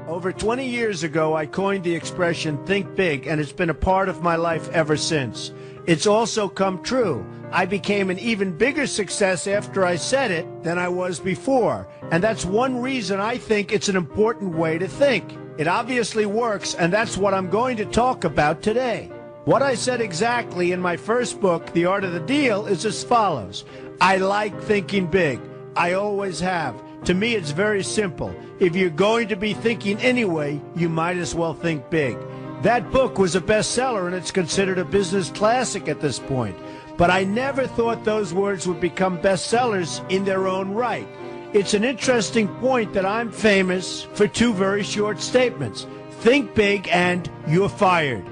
Over 20 years ago, I coined the expression think big, and it's been a part of my life ever since. It's also come true. I became an even bigger success after I said it than I was before. And that's one reason I think it's an important way to think. It obviously works, and that's what I'm going to talk about today. What I said exactly in my first book, The Art of the Deal, is as follows. I like thinking big. I always have. To me, it's very simple. If you're going to be thinking anyway, you might as well think big. That book was a bestseller, and it's considered a business classic at this point. But I never thought those words would become bestsellers in their own right. It's an interesting point that I'm famous for two very short statements. Think big and you're fired.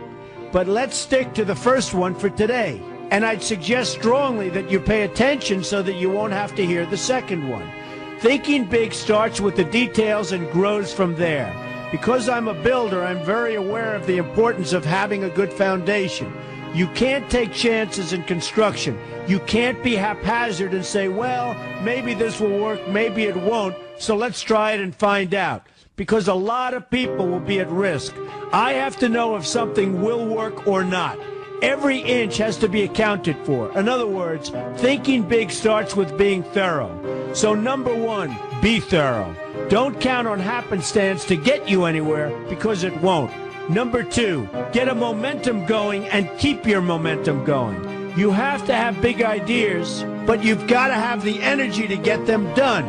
But let's stick to the first one for today. And I'd suggest strongly that you pay attention so that you won't have to hear the second one. Thinking big starts with the details and grows from there. Because I'm a builder, I'm very aware of the importance of having a good foundation. You can't take chances in construction. You can't be haphazard and say, well, maybe this will work, maybe it won't, so let's try it and find out. Because a lot of people will be at risk. I have to know if something will work or not. Every inch has to be accounted for. In other words, thinking big starts with being thorough. So number one, be thorough. Don't count on happenstance to get you anywhere, because it won't. Number two, get a momentum going and keep your momentum going. You have to have big ideas, but you've got to have the energy to get them done,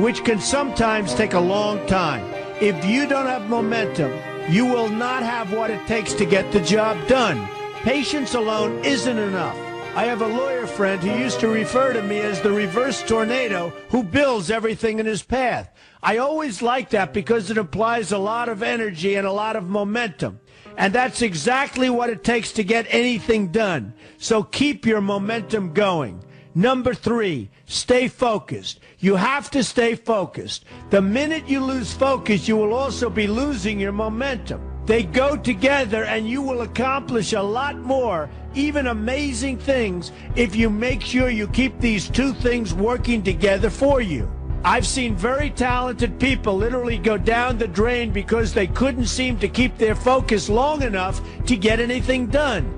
which can sometimes take a long time. If you don't have momentum, you will not have what it takes to get the job done. Patience alone isn't enough. I have a lawyer friend who used to refer to me as the reverse tornado who builds everything in his path. I always like that because it implies a lot of energy and a lot of momentum. And that's exactly what it takes to get anything done. So keep your momentum going. Number three, stay focused. You have to stay focused. The minute you lose focus, you will also be losing your momentum. They go together, and you will accomplish a lot more, even amazing things, if you make sure you keep these two things working together for you. I've seen very talented people literally go down the drain because they couldn't seem to keep their focus long enough to get anything done.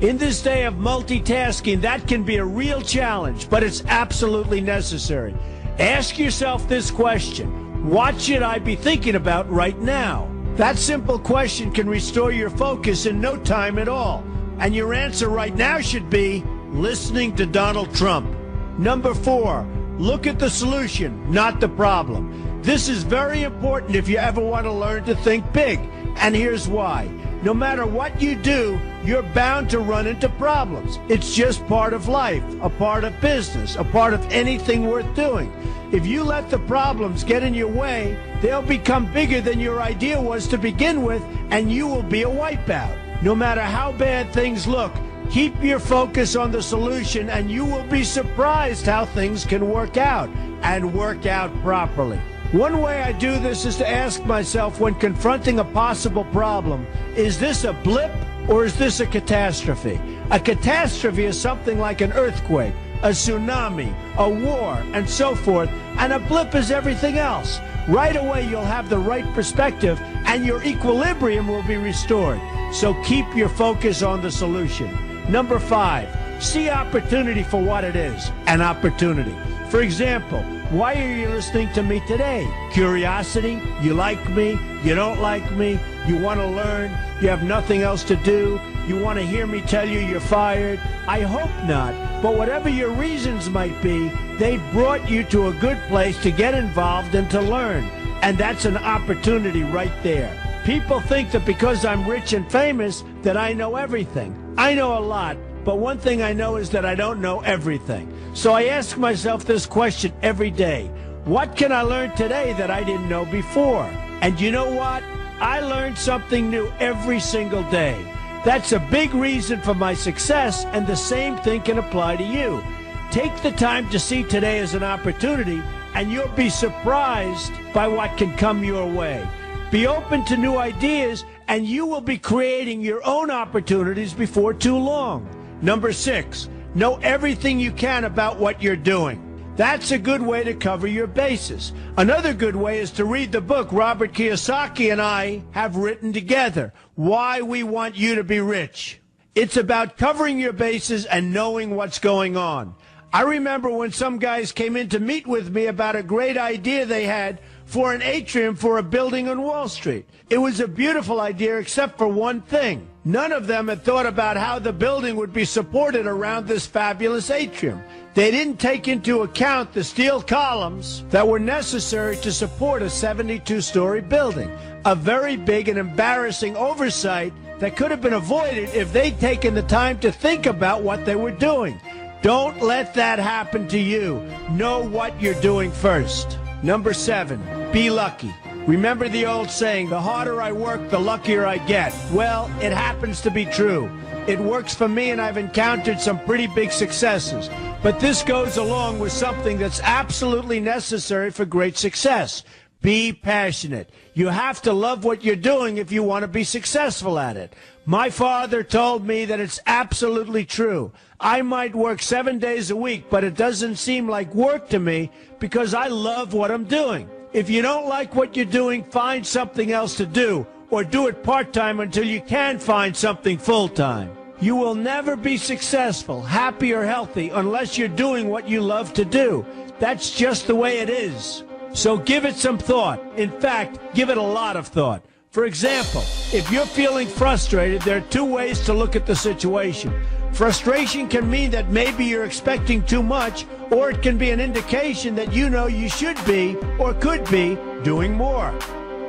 In this day of multitasking, that can be a real challenge, but it's absolutely necessary. Ask yourself this question: what should I be thinking about right now? That simple question can restore your focus in no time at all. And your answer right now should be listening to Donald Trump. Number four, look at the solution, not the problem. This is very important if you ever want to learn to think big. And here's why. No matter what you do, you're bound to run into problems. It's just part of life, a part of business, a part of anything worth doing. If you let the problems get in your way, they'll become bigger than your idea was to begin with, and you will be a wipeout. No matter how bad things look, keep your focus on the solution, and you will be surprised how things can work out, and work out properly. One way I do this is to ask myself when confronting a possible problem, is this a blip or is this a catastrophe? A catastrophe is something like an earthquake, a tsunami, a war, and so forth, and a blip is everything else. Right away you'll have the right perspective and your equilibrium will be restored. So keep your focus on the solution. Number five, see opportunity for what it is, an opportunity. For example, why are you listening to me today? Curiosity? You like me? You don't like me? You want to learn? You have nothing else to do? You want to hear me tell you you're fired? I hope not. But whatever your reasons might be, they've brought you to a good place to get involved and to learn. And that's an opportunity right there. People think that because I'm rich and famous that I know everything. I know a lot. But one thing I know is that I don't know everything. So I ask myself this question every day. What can I learn today that I didn't know before? And you know what? I learn something new every single day. That's a big reason for my success, and the same thing can apply to you. Take the time to see today as an opportunity, and you'll be surprised by what can come your way. Be open to new ideas, and you will be creating your own opportunities before too long. Number six, know everything you can about what you're doing. That's a good way to cover your bases. Another good way is to read the book Robert Kiyosaki and I have written together, Why We Want You to Be Rich. It's about covering your bases and knowing what's going on. I remember when some guys came in to meet with me about a great idea they had for an atrium for a building on Wall Street. It was a beautiful idea except for one thing. None of them had thought about how the building would be supported around this fabulous atrium. They didn't take into account the steel columns that were necessary to support a 72-story building. A very big and embarrassing oversight that could have been avoided if they'd taken the time to think about what they were doing. Don't let that happen to you. Know what you're doing first. Number 7, be lucky. Remember the old saying, the harder I work, the luckier I get. Well, it happens to be true. It works for me, and I've encountered some pretty big successes. But this goes along with something that's absolutely necessary for great success. Be passionate. You have to love what you're doing if you want to be successful at it. My father told me that it's absolutely true. I might work 7 days a week, but it doesn't seem like work to me because I love what I'm doing. If you don't like what you're doing, find something else to do, or do it part-time until you can find something full-time. You will never be successful, happy, or healthy unless you're doing what you love to do. That's just the way it is. So give it some thought. In fact, give it a lot of thought. For example, if you're feeling frustrated, there are 2 ways to look at the situation. Frustration can mean that maybe you're expecting too much, or it can be an indication that you know you should be, or could be, doing more.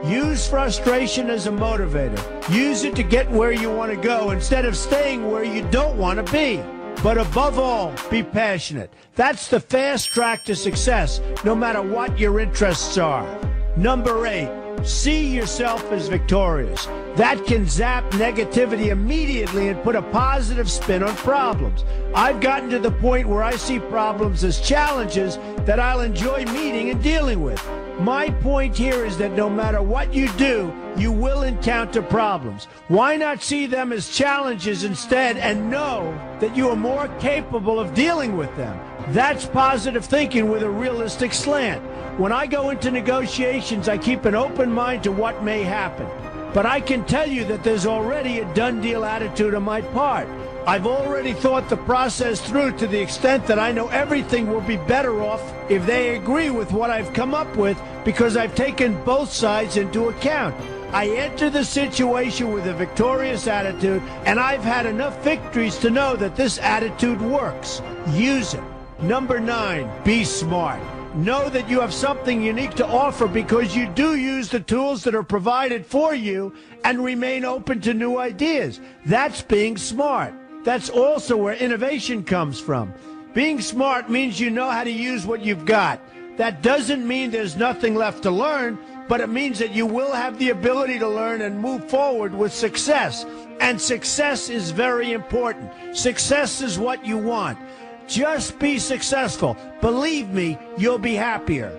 Use frustration as a motivator. Use it to get where you want to go instead of staying where you don't want to be. But above all, be passionate. That's the fast track to success, no matter what your interests are. Number 8, see yourself as victorious. That can zap negativity immediately and put a positive spin on problems. I've gotten to the point where I see problems as challenges that I'll enjoy meeting and dealing with. My point here is that no matter what you do, you will encounter problems. Why not see them as challenges instead and know that you are more capable of dealing with them? That's positive thinking with a realistic slant. When I go into negotiations, I keep an open mind to what may happen. But I can tell you that there's already a done deal attitude on my part. I've already thought the process through to the extent that I know everything will be better off if they agree with what I've come up with because I've taken both sides into account. I enter the situation with a victorious attitude, and I've had enough victories to know that this attitude works. Use it. Number 9, be smart. Know that you have something unique to offer because you do use the tools that are provided for you and remain open to new ideas. That's being smart. That's also where innovation comes from. Being smart means you know how to use what you've got. That doesn't mean there's nothing left to learn, but it means that you will have the ability to learn and move forward with success. And success is very important. Success is what you want. Just be successful. Believe me, you'll be happier.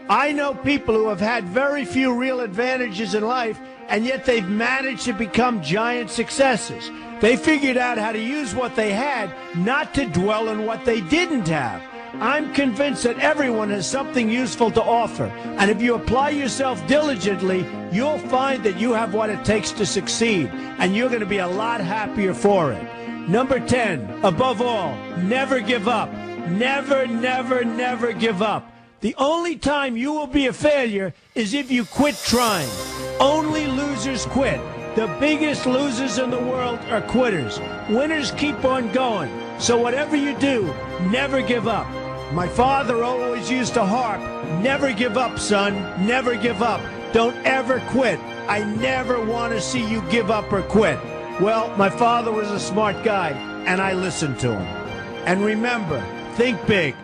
I know people who have had very few real advantages in life, and yet they've managed to become giant successes. They figured out how to use what they had, not to dwell on what they didn't have. I'm convinced that everyone has something useful to offer, and if you apply yourself diligently, you'll find that you have what it takes to succeed, and you're going to be a lot happier for it. Number 10, above all, never give up. Never, never, never give up. The only time you will be a failure is if you quit trying. Only losers quit. The biggest losers in the world are quitters. Winners keep on going. So whatever you do, never give up. My father always used to harp, never give up, son, never give up. Don't ever quit. I never want to see you give up or quit. Well, my father was a smart guy, and I listened to him. And remember, think big.